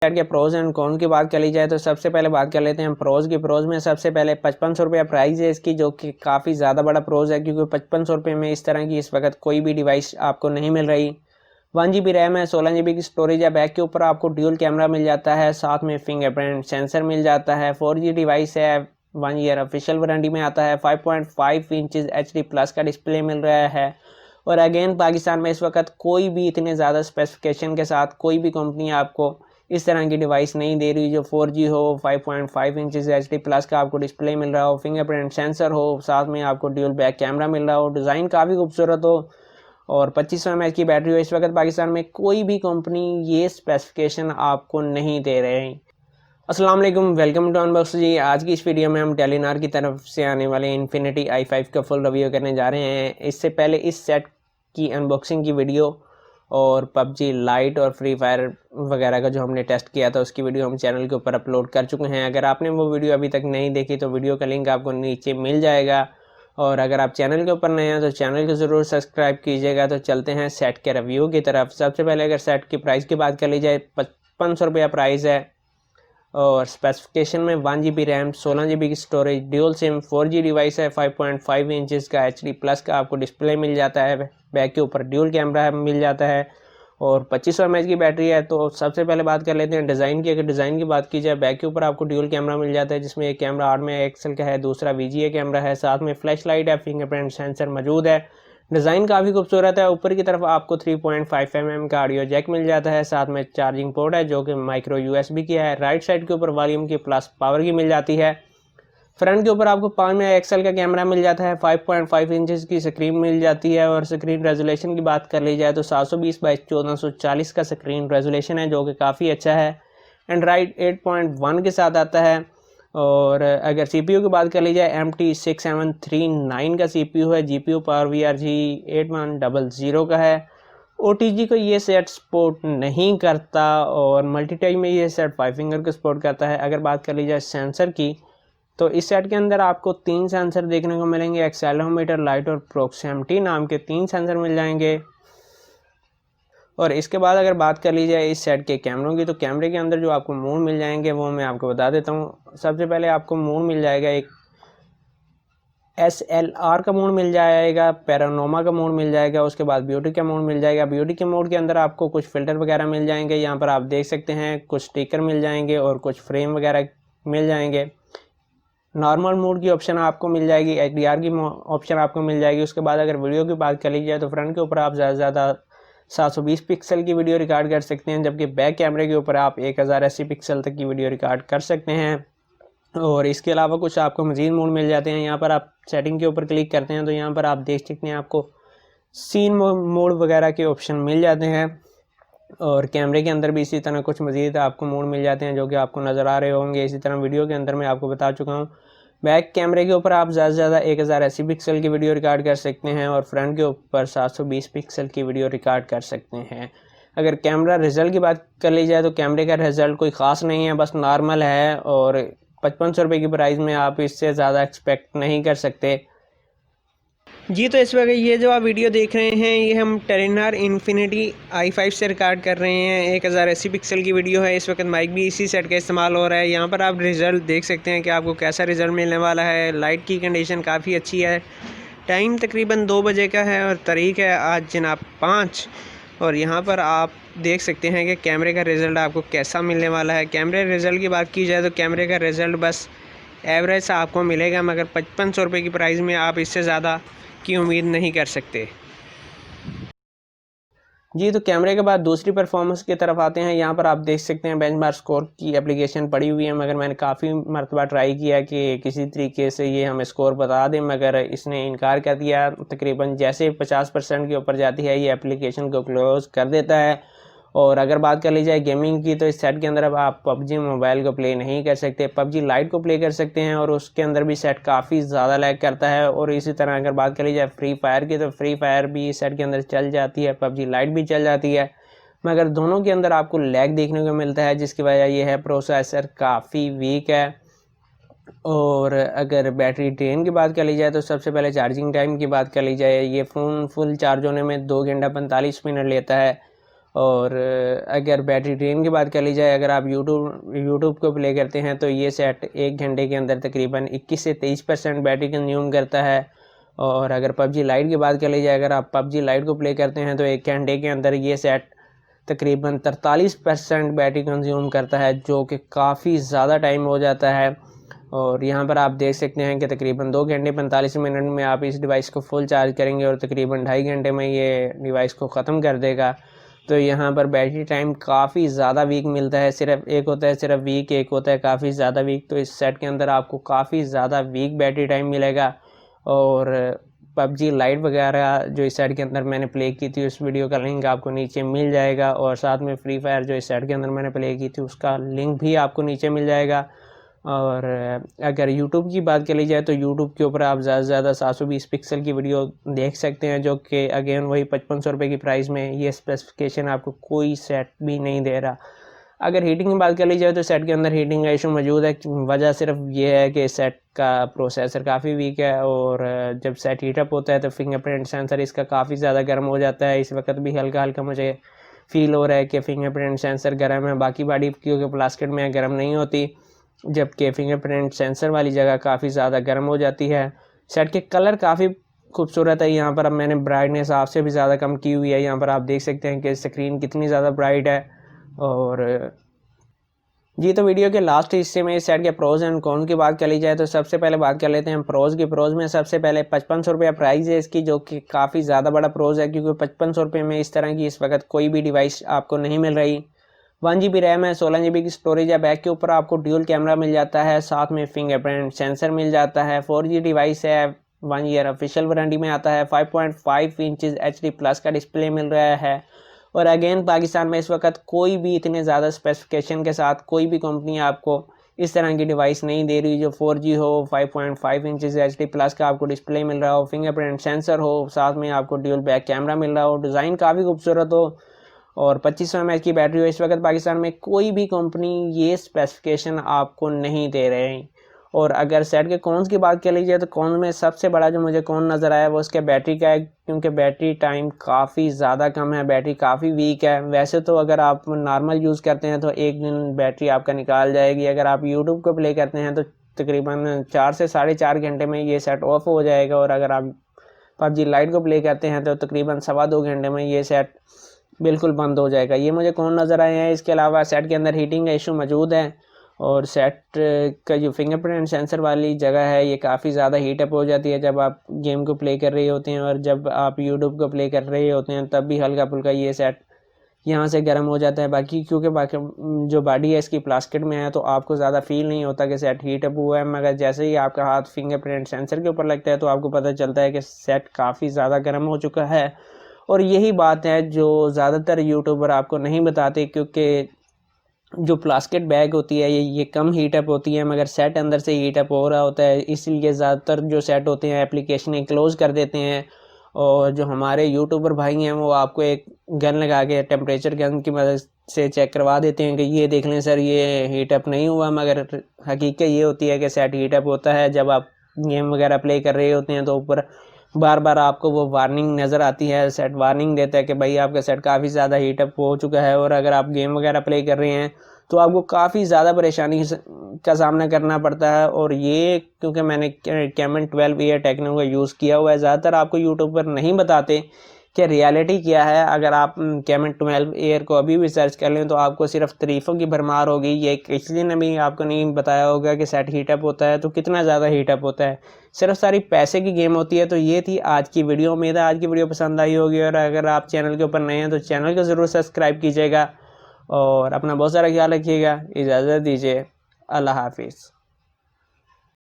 Set के pros and cone की बात कर ली जाए तो सबसे पहले बात कर लेते हैं प्रोज की। प्रोज में सबसे पहले 5500 रुपया प्राइस है इसकी, जो कि काफ़ी ज़्यादा बड़ा प्रोज है क्योंकि 5500 रुपये में इस तरह की इस वक्त कोई भी डिवाइस आपको नहीं मिल रही। 1 GB रैम है, 16 GB की स्टोरेज है। बैक के ऊपर आपको ड्यूल कैमरा मिल जाता है, साथ में फिंगरप्रिंट सेंसर मिल जाता है। 4G डिवाइस है, 1 ईयर ऑफिशियल वारंटी में आता है। 5.5 इंचज़ HD प्लस का डिस्प्ले मिल रहा है। और अगेन पाकिस्तान में इस वक्त कोई भी इतने ज़्यादा स्पेसिफिकेशन के साथ कोई भी कंपनी आपको इस तरह की डिवाइस नहीं दे रही जो 4G हो, 5.5 इंचज़ HD प्लस का आपको डिस्प्ले मिल रहा हो, फिंगरप्रिंट सेंसर हो, साथ में आपको ड्यूल बैक कैमरा मिल रहा हो, डिज़ाइन काफ़ी खूबसूरत हो और 2500 mAh की बैटरी हो। इस वक्त पाकिस्तान में कोई भी कंपनी ये स्पेसिफिकेशन आपको नहीं दे रहे हैं। अस्सलाम वालेकुम, वेलकम टू अनबॉक्स जी। आज की इस वीडियो में हम टेलीनॉर की तरफ से आने वाले इन्फिनिटी i5 का फुल रिव्यू करने जा रहे हैं। इससे पहले इस सेट की अनबॉक्सिंग की वीडियो और पबजी लाइट और फ्री फायर वगैरह का जो हमने टेस्ट किया था उसकी वीडियो हम चैनल के ऊपर अपलोड कर चुके हैं। अगर आपने वो वीडियो अभी तक नहीं देखी तो वीडियो का लिंक आपको नीचे मिल जाएगा। और अगर आप चैनल के ऊपर नए हैं तो चैनल को ज़रूर सब्सक्राइब कीजिएगा। तो चलते हैं सेट के रिव्यू की तरफ। सबसे पहले अगर सेट की प्राइस की बात कर ली जाए, 5500 रुपया प्राइस है और स्पेसिफिकेशन में 1 GB रैम, 16 GB की storage, dual SIM, 4G device है, 5.5 इंचज़ का HD प्लस का आपको डिस्प्ले मिल जाता है। बैक के ऊपर ड्यूल कैमरा मिल जाता है और 2500 mAh की बैटरी है। तो सबसे पहले बात कर लेते हैं डिज़ाइन की। अगर डिज़ाइन की बात की जाए, बैक के ऊपर आपको ड्यूल कैमरा मिल जाता है जिसमें एक कैमरा 8 मेगापिक्सल का है, दूसरा VGA कैमरा है, साथ में फ्लैश लाइट है, फिंगरप्रिंट सेंसर मौजूद है। डिज़ाइन काफ़ी खूबसूरत है। ऊपर की तरफ आपको 3.5 mm का ऑडियो जैक मिल जाता है, साथ में चार्जिंग पोर्ट है जो कि माइक्रो USB की है। राइट साइड के ऊपर वॉल्यूम की प्लस पावर की मिल जाती है। फ्रंट के ऊपर आपको 5 मेगापिक्सल का कैमरा मिल जाता है, 5.5 इंचज़ की स्क्रीन मिल जाती है और स्क्रीन रेजोल्यूशन की बात कर ली जाए तो 720x1440 का स्क्रीन रेजोल्यूशन है जो कि काफ़ी अच्छा है। एंड्रॉइड 8.1 के साथ आता है। और अगर CPU की बात कर ली जाए, MT6739 का CPU है। GPU PowerVR G8100 का है। OTG को ये सेट सपोर्ट नहीं करता और मल्टीटच में ये सेट 5 फिंगर को सपोर्ट करता है। अगर बात कर ली जाए सेंसर की तो इस सेट के अंदर आपको 3 सेंसर देखने को मिलेंगे। एक्सेलेरोमीटर, लाइट और प्रॉक्सिमिटी नाम के 3 सेंसर मिल जाएंगे। और इसके बाद अगर बात कर ली जाए इस सेट के कैमरों की, तो कैमरे के अंदर जो आपको मोड मिल जाएंगे वो मैं आपको बता देता हूँ। सबसे पहले आपको मोड मिल जाएगा, एक SLR का मोड मिल जाएगा, पैरानोमा का मोड मिल जाएगा, उसके बाद ब्यूटी का मोड मिल जाएगा। ब्यूटी के मोड के अंदर आपको कुछ फिल्टर वगैरह मिल जाएंगे, यहाँ पर आप देख सकते हैं कुछ स्टिकर मिल जाएंगे और कुछ फ्रेम वगैरह मिल जाएंगे। नॉर्मल मोड की ऑप्शन आपको मिल जाएगी, HDR की ऑप्शन आपको मिल जाएगी। उसके बाद अगर वीडियो की बात कर ली जाए तो फ्रंट के ऊपर आप ज़्यादा से ज़्यादा 720 पिक्सल की वीडियो रिकॉर्ड कर सकते हैं, जबकि बैक कैमरे के ऊपर आप 1080 पिक्सल तक की वीडियो रिकॉर्ड कर सकते हैं। और इसके अलावा कुछ आपको मज़ीद मोड मिल जाते हैं। यहाँ पर आप सेटिंग के ऊपर क्लिक करते हैं तो यहाँ पर आप देख सकते हैं आपको सीन मोड वगैरह के ऑप्शन मिल जाते हैं। और कैमरे के अंदर भी इसी तरह कुछ मज़ीद आपको मोड मिल जाते हैं जो कि आपको नज़र आ रहे होंगे। इसी तरह वीडियो के अंदर मैं आपको बता चुका हूँ। बैक कैमरे के ऊपर आप ज़्यादा से ज़्यादा 1080 पिक्सल की वीडियो रिकॉर्ड कर सकते हैं और फ्रंट के ऊपर 720 पिक्सल की वीडियो रिकॉर्ड कर सकते हैं। अगर कैमरा रिज़ल्ट की बात कर ली जाए तो कैमरे का रिज़ल्ट कोई ख़ास नहीं है, बस नॉर्मल है और 5500 रुपये की प्राइस में आप इससे ज़्यादा एक्सपेक्ट नहीं कर सकते जी। तो इस वक्त ये जो आप वीडियो देख रहे हैं ये हम टेलीनॉर इन्फिनिटी i5 से रिकॉर्ड कर रहे हैं। 1080 पिक्सल की वीडियो है। इस वक्त माइक भी इसी सेट का इस्तेमाल हो रहा है। यहाँ पर आप रिज़ल्ट देख सकते हैं कि आपको कैसा रिज़ल्ट मिलने वाला है। लाइट की कंडीशन काफ़ी अच्छी है। टाइम तकरीबन 2 बजे का है और तारीख है आज जनाब 5। और यहाँ पर आप देख सकते हैं कि कैमरे का रिज़ल्ट आपको कैसा मिलने वाला है। कैमरे रिज़ल्ट की बात की जाए तो कैमरे का रिज़ल्ट बस एवरेज सा आपको मिलेगा, मगर 5500 रुपये की प्राइस में आप इससे ज़्यादा की उम्मीद नहीं कर सकते जी। तो कैमरे के बाद दूसरी परफॉर्मेंस की तरफ आते हैं। यहाँ पर आप देख सकते हैं बेंचमार्क स्कोर की एप्लीकेशन पड़ी हुई है, मगर मैंने काफ़ी मरतबा ट्राई किया कि किसी तरीके से ये हमें स्कोर बता दें, मगर इसने इनकार कर दिया। तकरीबन जैसे 50% के ऊपर जाती है ये एप्लीकेशन को क्लोज़ कर देता है। और अगर बात कर ली जाए गेमिंग की तो इस सेट के अंदर अब आप पबजी मोबाइल को प्ले नहीं कर सकते, पबजी लाइट को प्ले कर सकते हैं और उसके अंदर भी सेट काफ़ी ज़्यादा लैग करता है। और इसी तरह अगर बात कर ली जाए फ्री फायर की तो फ्री फायर भी इस सेट के अंदर चल जाती है, पबजी लाइट भी चल जाती है, मगर दोनों के अंदर आपको लैग देखने को मिलता है, जिसकी वजह यह है प्रोसेसर काफ़ी वीक है। और अगर बैटरी ड्रेन की बात कर ली जाए तो सबसे पहले चार्जिंग टाइम की बात कर ली जाए, ये फ़ोन फुल चार्ज होने में 2 घंटा 45 मिनट लेता है और अगर बैटरी ड्रेन की बात कर ली जाए, अगर आप यूट्यूब को प्ले करते हैं तो ये सेट 1 घंटे के अंदर तकरीबन 21 से 23% बैटरी कंज्यूम करता है। और अगर पबजी लाइट की बात कर ली जाए, अगर आप पबजी लाइट को प्ले करते हैं तो 1 घंटे के अंदर ये सेट तकरीबन 43% बैटरी कंज्यूम करता है, जो कि काफ़ी ज़्यादा टाइम हो जाता है। और यहाँ पर आप देख सकते हैं कि तकरीबन 2 घंटे 45 मिनट में आप इस डिवाइस को फुल चार्ज करेंगे और तकरीबन 2.5 घंटे में ये डिवाइस को ख़त्म कर देगा। तो यहाँ पर बैटरी टाइम काफ़ी ज़्यादा वीक मिलता है। सिर्फ एक होता है सिर्फ वीक, एक होता है काफ़ी ज़्यादा वीक। तो इस सेट के अंदर आपको काफ़ी ज़्यादा वीक बैटरी टाइम मिलेगा। और पबजी लाइट वगैरह जो इस सेट के अंदर मैंने प्ले की थी उस वीडियो का लिंक आपको नीचे मिल जाएगा। और साथ में फ्री फायर जो इस सेट के अंदर मैंने प्ले की थी उसका लिंक भी आपको नीचे मिल जाएगा। और अगर YouTube की बात कर ली जाए तो YouTube के ऊपर आप ज़्यादा से ज़्यादा 720 पिक्सल की वीडियो देख सकते हैं, जो कि अगेन वही 5500 रुपये की प्राइस में ये स्पेसिफिकेशन आपको कोई सेट भी नहीं दे रहा। अगर हीटिंग की बात कर ली जाए तो सेट के अंदर हीटिंग का इशू मौजूद है। वजह सिर्फ ये है कि सेट का प्रोसेसर काफ़ी वीक है और जब सेट हीटअप होता है तो फिंगरप्रिंट सेंसर इसका काफ़ी ज़्यादा गर्म हो जाता है। इस वक्त भी हल्का हल्का मुझे फील हो रहा है कि फिंगरप्रिंट सेंसर गर्म है, बाकी बॉडी क्योंकि प्लास्टिक में गर्म नहीं होती, जबकि फिंगरप्रिंट सेंसर वाली जगह काफ़ी ज़्यादा गर्म हो जाती है। सेट के कलर काफ़ी खूबसूरत है। यहाँ पर अब मैंने ब्राइटनेस आपसे भी ज़्यादा कम की हुई है। यहाँ पर आप देख सकते हैं कि स्क्रीन कितनी ज़्यादा ब्राइट है। और जी, तो वीडियो के लास्ट हिस्से में इस सेट के प्रोज एंड कॉन की बात कर ली जाए तो सबसे पहले बात कर लेते हैं प्रोज की। प्रोज में सबसे पहले 5500 रुपया प्राइस है इसकी, जो कि काफ़ी ज़्यादा बड़ा प्रोज है, क्योंकि 5500 रुपये में इस तरह की इस वक्त कोई भी डिवाइस आपको नहीं मिल रही। 1 GB रैम है, 16 GB की स्टोरेज है। बैक के ऊपर आपको ड्यूल कैमरा मिल जाता है, साथ में फिंगरप्रिंट सेंसर मिल जाता है। 4G डिवाइस है, 1 ईयर ऑफिशियल वारंटी में आता है। 5.5 इंचज़ HD+ का डिस्प्ले मिल रहा है। और अगेन पाकिस्तान में इस वक्त कोई भी इतने ज़्यादा स्पेसिफिकेशन के साथ कोई भी कंपनी आपको इस तरह की डिवाइस नहीं दे रही जो 4G हो, 5.5 इंचज़ HD+ का आपको डिस्प्ले मिल रहा हो, फिंगरप्रिंट सेंसर हो, साथ में आपको ड्यूल बैक कैमरा मिल रहा हो, डिज़ाइन काफ़ी खूबसूरत हो और 2500 mAh की बैटरी हो। इस वक्त पाकिस्तान में कोई भी कंपनी ये स्पेसिफिकेशन आपको नहीं दे रहे हैं। और अगर सेट के कॉन्स की बात कर लीजिए तो कॉन्स में सबसे बड़ा जो मुझे कॉन नज़र आया वो उसके बैटरी का है, क्योंकि बैटरी टाइम काफ़ी ज़्यादा कम है, बैटरी काफ़ी वीक है। वैसे तो अगर आप नॉर्मल यूज़ करते हैं तो 1 दिन बैटरी आपका निकाल जाएगी। अगर आप यूट्यूब को प्ले करते हैं तो तकरीबन 4 से 4.5 घंटे में ये सेट ऑफ हो जाएगा। और अगर आप पबजी लाइट को प्ले करते हैं तो तकरीबन 2.25 घंटे में ये सेट बिल्कुल बंद हो जाएगा। ये मुझे कौन नज़र आए हैं। इसके अलावा सेट के अंदर हीटिंग का इशू मौजूद है और सेट का जो फिंगरप्रिंट सेंसर वाली जगह है ये काफ़ी ज़्यादा हीटअप हो जाती है जब आप गेम को प्ले कर रहे होते हैं, और जब आप यूट्यूब को प्ले कर रहे होते हैं तब भी हल्का फुल्का ये सेट यहाँ से गर्म हो जाता है। बाकी क्योंकि बाकी जो बॉडी है इसकी प्लास्टिक में है तो आपको ज़्यादा फील नहीं होता कि सेट हीटअप हुआ है, मगर जैसे ही आपका हाथ फिंगरप्रिंट सेंसर के ऊपर लगता है तो आपको पता चलता है कि सेट काफ़ी ज़्यादा गर्म हो चुका है। और यही बात है जो ज़्यादातर यूट्यूबर आपको नहीं बताते, क्योंकि जो प्लास्टिक बैग होती है ये कम हीटअप होती है, मगर सेट अंदर से हीटअप हो रहा होता है। इसलिए ज़्यादातर जो सेट होते हैं एप्लीकेशनें क्लोज़ कर देते हैं। और जो हमारे यूट्यूबर भाई हैं वो आपको एक गन लगा के टेम्परेचर गन की मदद से चेक करवा देते हैं कि ये देख लें सर ये हीटअप नहीं हुआ, मगर हकीकत ये होती है कि सेट हीटअप होता है। जब आप गेम वगैरह प्ले कर रहे होते हैं तो ऊपर बार बार आपको वो वार्निंग नज़र आती है, सेट वार्निंग देता है कि भाई आपका सेट काफ़ी ज़्यादा हीटअप हो चुका है। और अगर आप गेम वगैरह प्ले कर रहे हैं तो आपको काफ़ी ज़्यादा परेशानी का सामना करना पड़ता है। और ये क्योंकि मैंने कैमन 12 एयर टेक्नो का यूज़ किया हुआ है, ज़्यादातर आपको यूट्यूब पर नहीं बताते कि रियलिटी क्या है। अगर आप कैमन 12 एयर को अभी भी सर्च कर लें तो आपको सिर्फ तारीफ़ों की भरमार होगी। ये किसी ने भी आपको नहीं बताया होगा कि सेट हीटअप होता है तो कितना ज़्यादा हीटअप होता है, सिर्फ सारी पैसे की गेम होती है। तो ये थी आज की वीडियो। उम्मीद है आज की वीडियो पसंद आई होगी, और अगर आप चैनल के ऊपर नए हैं तो चैनल को ज़रूर सब्सक्राइब कीजिएगा और अपना बहुत सारा ख्याल रखिएगा। इजाज़त दीजिए, अल्लाह हाफिज़।